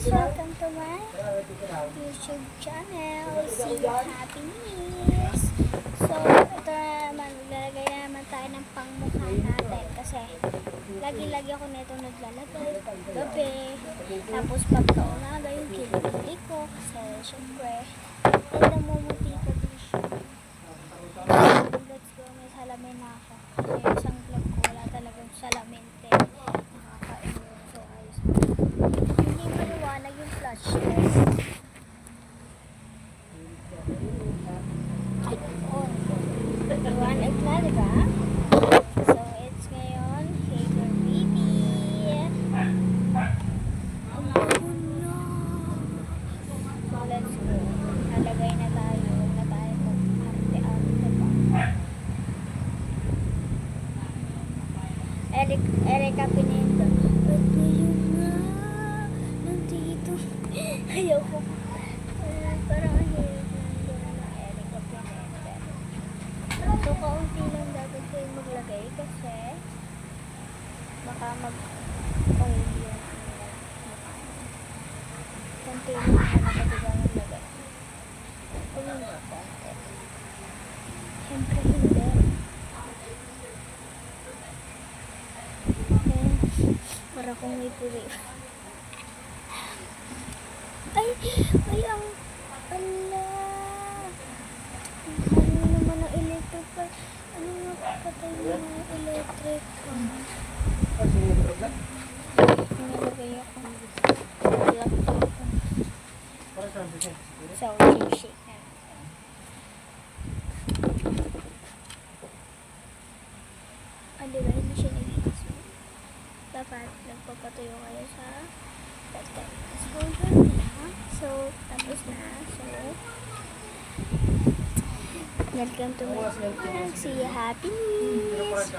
guys! Welcome to my YouTube channel. See you happy news! So, ito naman, maglalagay na naman tayo ng pangmukha natin kasi lagi-lagi ako nito naglalagay gabi. Tapos pagka umaga yung kilikili ko kasi syempre ay namumuti ko din siya. Let's go, may salamin na ako. Kasi isang vlog ko wala talagang salamin. So, ayos na. Hindi maliwanag yung flash test. Liwanag na, diba? So, it's ngayon, Hager Baby. Ang gulo. So, let's go. Nalagay na tayo. Huwag na tayo mag-arte-arte pa. Erika Pinendo. Ba't ngayon nga? Nandito. Ayaw ko. Parang ang hirap na Erika Pinendo. So, kaunti lang dapat kayo maglagay kasi baka mag-oil yung konti lang na nakatigang maglagay. Huwag mo ba konti? Siyempre hindi. Para kung may puri. Ay, ang ala. Ano naman ang electric pa? Ano nga patay mo ang electric? Nalagay ako. Laptop ko. So, shake na. Di ba hindi siya nag-iis? Dapat nagpapatuyo kayo sa exposure na. So, tapos na. So, welcome to my vlog. See you happy news!